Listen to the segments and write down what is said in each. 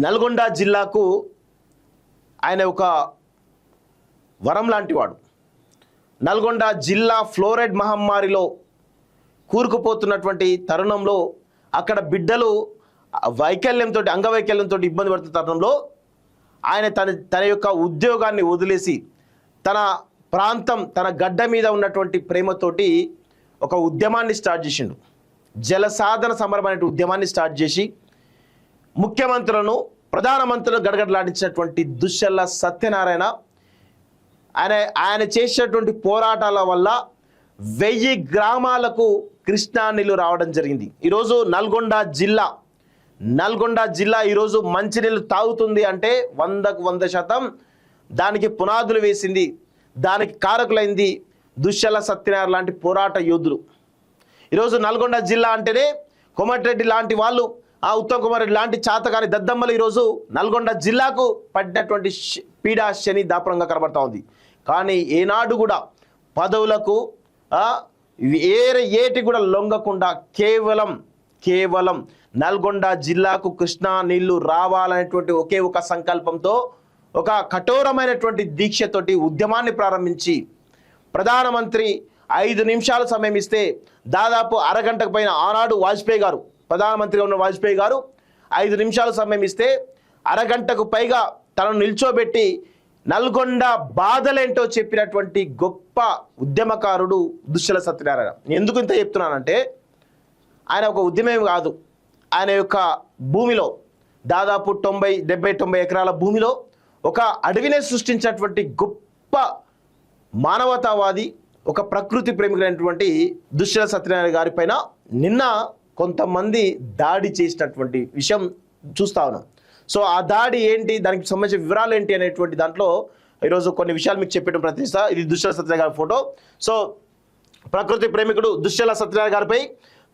నల్గొండ జిల్లాకు ఆయన ఒక వరం లాంటివాడు. నల్గొండ జిల్లా ఫ్లోరైడ్ మహమ్మారిలో కూరుకుపోతున్నటువంటి తరుణంలో అక్కడ బిడ్డలు వైకల్యంతో అంగవైకల్యంతో ఇబ్బంది పడుతున్న తరుణంలో ఆయన తన యొక్క ఉద్యోగాన్ని వదిలేసి తన ప్రాంతం తన గడ్డ మీద ఉన్నటువంటి ప్రేమతోటి ఒక ఉద్యమాన్ని స్టార్ట్ చేసిండు. జలసాధన సమరం అనే ఉద్యమాన్ని స్టార్ట్ చేసి ముఖ్యమంత్రులను ప్రధానమంత్రులను గడగడలాడించినటువంటి దుశ్శల సత్యనారాయణ ఆయన చేసినటువంటి పోరాటాల వల్ల 1000 గ్రామాలకు కృష్ణా నీళ్లు రావడం జరిగింది. ఈరోజు నల్గొండ జిల్లా ఈరోజు మంచినీళ్ళు తాగుతుంది అంటే 100% దానికి పునాదులు వేసింది, దానికి కారకులైంది దుశ్శల సత్యనారాయణ లాంటి పోరాట యోధులు. ఈరోజు నల్గొండ జిల్లా అంటేనే కోమటిరెడ్డి లాంటి వాళ్ళు, ఉత్తమ్ కుమార్ రెడ్డి లాంటి చాతకాని దద్దమ్మలు ఈరోజు నల్గొండ జిల్లాకు పడినటువంటి పీడా శని దాపురంగా కనబడతా ఉంది. కానీ ఏనాడు కూడా పదవులకు ఏటి కూడా లొంగకుండా కేవలం నల్గొండ జిల్లాకు కృష్ణా నీళ్లు రావాలనేటువంటి ఒకే ఒక సంకల్పంతో ఒక కఠోరమైనటువంటి దీక్షతోటి ఉద్యమాన్ని ప్రారంభించి ప్రధానమంత్రి 5 నిమిషాల సమయం ఇస్తే దాదాపు అరగంటకు పైన ఆనాడు వాజ్పేయి గారు ప్రధానమంత్రిగా ఉన్న వాజ్పేయి గారు 5 నిమిషాల సమయం ఇస్తే అరగంటకు పైగా తనను నిల్చోబెట్టి నల్గొండ బాధలేంటో చెప్పినటువంటి గొప్ప ఉద్యమకారుడు దుశ్శల సత్యనారాయణ. ఎందుకు ఇంత చెప్తున్నానంటే ఆయన ఒక ఉద్యమం కాదు, ఆయన యొక్క భూమిలో దాదాపు 90 ఎకరాల భూమిలో ఒక అడవినే సృష్టించినటువంటి గొప్ప మానవతావాది, ఒక ప్రకృతి ప్రేమికులైనటువంటి దుశ్శల సత్యనారాయణ గారి పైన నిన్న కొంతమంది దాడి చేసినటువంటి విషయం చూస్తా ఉన్నాం. సో ఆ దాడి ఏంటి, దానికి సంబంధించిన వివరాలు ఏంటి అనేటువంటి దాంట్లో ఈరోజు కొన్ని విషయాలు మీకు చెప్పడం ప్రయత్నిస్తా. ఇది దుశ్శల సత్యనారాయణ గారి ఫోటో. సో ప్రకృతి ప్రేమికుడు దుశ్శల సత్యనారాయణ గారిపై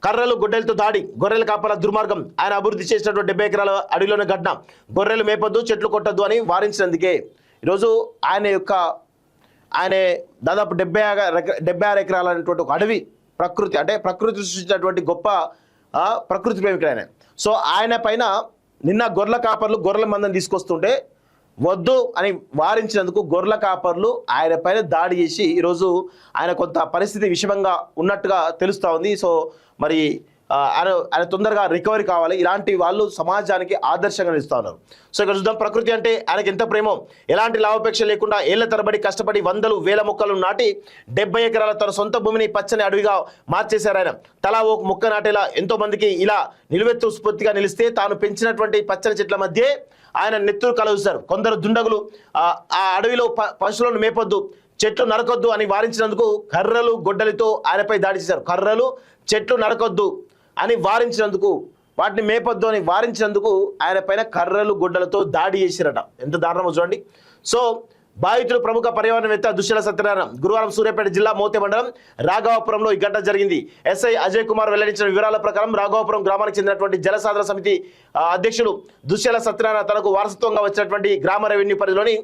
కర్రలు గొడ్డలతో దాడి, గొర్రెల కాపల దుర్మార్గం, ఆయన అభివృద్ధి చేసినటువంటి 70 ఎకరాల అడవిలోనే ఘటన, గొర్రెలు మేపొద్దు చెట్లు కొట్టద్దు అని వారించినందుకే ఈరోజు ఆయన దాదాపు 76 ఎకరాల అనేటువంటి ఒక అడవి ప్రకృతి సృష్టించినటువంటి గొప్ప ప్రకృతి ప్రేమికుడు ఆయన. సో ఆయన పైన నిన్న గొర్రెల కాపర్లు గొర్రెల మందని తీసుకొస్తుంటే వద్దు అని వారించినందుకు గొర్రెల కాపర్లు ఆయన పైన దాడి చేసి ఈరోజు ఆయన కొంత పరిస్థితి విషమంగా ఉన్నట్టుగా తెలుస్తూ ఉంది. సో మరి ఆయన తొందరగా రికవరీ కావాలి. ఇలాంటి వాళ్ళు సమాజానికి ఆదర్శంగా నిలుస్తూ ఉన్నారు. సో ఇక్కడ చూద్దాం, ప్రకృతి అంటే ఆయనకి ఎంత ప్రేమో, ఎలాంటి లాభాపేక్ష లేకుండా ఏళ్ల తరబడి కష్టపడి 100,000 మొక్కలు నాటి 70 ఎకరాల తన సొంత భూమిని పచ్చని అడవిగా మార్చేశారు. ఆయన తలా ఓ మొక్క నాటేలా ఎంతో మందికి ఇలా నిలువెత్తు స్ఫూర్తిగా నిలిస్తే తాను పెంచినటువంటి పచ్చని చెట్ల మధ్య ఆయన నెత్తురు కలుగుతారు. కొందరు దుండగులు ఆ అడవిలో పశువులను మేపొద్దు చెట్లు నరకొద్దు అని వారించినందుకు కర్రలు గొడ్డలితో ఆయనపై దాడి చేశారు. కర్రలు చెట్లు నరకొద్దు అని వారించినందుకు, వాటిని మేపొద్దు అని వారించినందుకు ఆయన పైన కర్రలు గొడ్డలతో దాడి చేసిరట. ఎంత దారుణమో చూడండి. సో బాధితులు ప్రముఖ పర్యావరణవేత్త దుశ్శల సత్యనారాయణ గురువారం సూర్యాపేట జిల్లా మోతే మండలం రాఘవాపురంలో ఈ ఘటన జరిగింది. ఎస్ఐ అజయ్ కుమార్ వెల్లడించిన వివరాల ప్రకారం రాఘవాపురం గ్రామానికి చెందినటువంటి జలసాధన సమితి అధ్యక్షుడు దుశ్శల సత్యనారాయణ తనకు వారసత్వంగా వచ్చినటువంటి గ్రామ రెవెన్యూ పరిధిలోని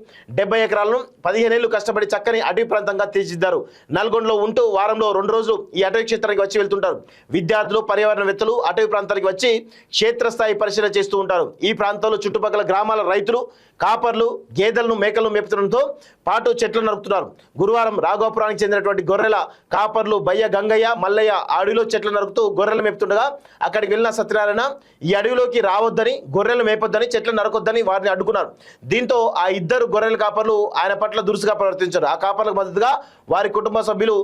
70 ఎకరాలను 15 ఏళ్లు కష్టపడి చక్కని అటవీ ప్రాంతంగా తీర్చిదిద్దారు. నల్గొండలో ఉంటూ వారంలో 2 రోజులు ఈ అటవీ క్షేత్రానికి వచ్చి వెళ్తుంటారు. విద్యార్థులు పర్యావరణవేత్తలు అటవీ ప్రాంతానికి వచ్చి క్షేత్రస్థాయి పరిశీలన చేస్తూ ఉంటారు. ఈ ప్రాంతంలో చుట్టుపక్కల గ్రామాల రైతులు కాపర్లు గేదెలను మేకలను మేపుతుండటంతో పాటు చెట్లు నరుకుతున్నారు. గురువారం రాఘవాపురానికి చెందినటువంటి గొర్రెల కాపర్లు బయ్య గంగయ్య మల్లయ్య అడవిలో చెట్లు నరుకుతూ గొర్రెలు మేపుతుండగా అక్కడికి వెళ్ళిన సత్యనారాయణ ఈ అడవిలోకి రావద్దని, గొర్రెలు మేపొద్దని, చెట్లు నరకొద్దని వారిని అడ్డుకున్నారు. దీంతో ఆ 2 గొర్రెల కాపర్లు ఆయన పట్ల దురుసుగా ప్రవర్తించారు. ఆ కాపర్లకు మద్దతుగా వారి కుటుంబ సభ్యులు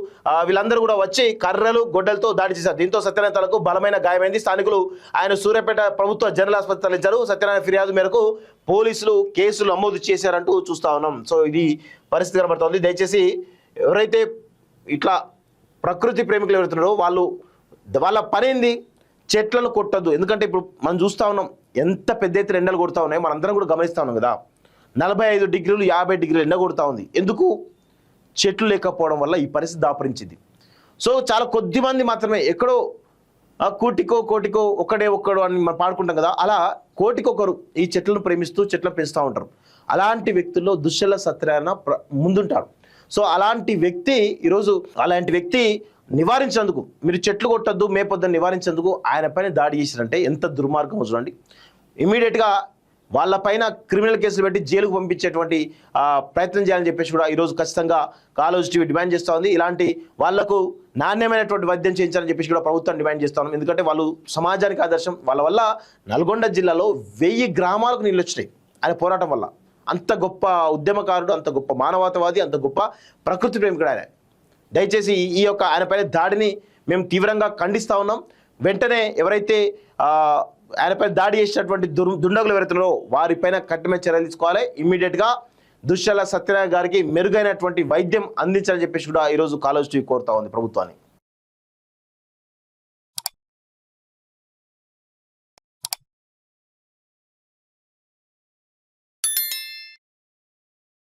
వీళ్ళందరూ కూడా వచ్చి కర్రలు గొడ్డలతో దాడి చేశారు. దీంతో సత్యనారాయణ తలకు బలమైన గాయమైంది. స్థానికులు ఆయన సూర్యాపేట ప్రభుత్వ జనరల్ ఆసుపత్రి తరలించారు. సత్యనారాయణ ఫిర్యాదు మేరకు పోలీసులు కేసులు నమోదు చేశారంటూ చూస్తా ఉన్నాం. సో ఇది పరిస్థితి కనబడుతోంది. దయచేసి ఎవరైతే ఇట్లా ప్రకృతి ప్రేమికులు ఎవరుతున్నారో వాళ్ళ పని ఏంది, చెట్లను కొట్టద్దు. ఎందుకంటే ఇప్పుడు మనం చూస్తూ ఉన్నాం ఎంత పెద్ద ఎత్తున ఎండలు కొడుతూ ఉన్నాయి, మనందరం కూడా గమనిస్తూ ఉన్నాం కదా. 45 డిగ్రీలు 50 డిగ్రీలు ఎండ కొడుతూ ఉంది. ఎందుకు? చెట్లు లేకపోవడం వల్ల ఈ పరిస్థితి దాపరించింది. సో చాలా కొద్ది మంది మాత్రమే ఎక్కడో కోటికో ఒక్కడు అని మనం పాడుకుంటాం కదా, అలా కోటికొకరు ఈ చెట్లను ప్రేమిస్తూ చెట్లను పెంచుతూ ఉంటారు. అలాంటి వ్యక్తుల్లో దుశ్శల సత్యనారాయణ ముందుంటారు. సో అలాంటి వ్యక్తి నివారించేందుకు, మీరు చెట్లు కొట్టద్దు మేపొద్దని నివారించేందుకు ఆయన పైన దాడి చేశారంటే ఎంత దుర్మార్గమో చూడండి. ఇమీడియట్గా వాళ్ళపైన క్రిమినల్ కేసులు పెట్టి జైలుకు పంపించేటువంటి ప్రయత్నం చేయాలని చెప్పేసి కూడా ఈరోజు ఖచ్చితంగా కాలోజీ టీవీ డిమాండ్ చేస్తూ ఉంది. ఇలాంటి వాళ్లకు నాణ్యమైనటువంటి వైద్యం చేయించాలని చెప్పేసి కూడా ప్రభుత్వం డిమాండ్ చేస్తా ఉన్నాం. ఎందుకంటే వాళ్ళు సమాజానికి ఆదర్శం. వాళ్ళ వల్ల నల్గొండ జిల్లాలో 1000 గ్రామాలకు నీళ్ళు వచ్చినాయి ఆయన పోరాటం వల్ల. అంత గొప్ప ఉద్యమకారుడు, అంత గొప్ప మానవతావాది, అంత గొప్ప ప్రకృతి ప్రేమికుడు ఆయన. దయచేసి ఈ యొక్క ఆయనపైన దాడిని మేము తీవ్రంగా ఖండిస్తూ ఉన్నాం. వెంటనే ఎవరైతే ఆయనపై దాడి చేసినటువంటి దుండగులు ఎవరైతున్నారో వారిపైన కఠినమైన చర్యలు తీసుకోవాలి. ఇమ్మీడియట్గా దుశ్శాల సత్యనారాయణ గారికి మెరుగైనటువంటి వైద్యం అందించాలని చెప్పేసి కూడా ఈరోజు కాలోజీ టీవీ కోరుతా ఉంది ప్రభుత్వాన్ని.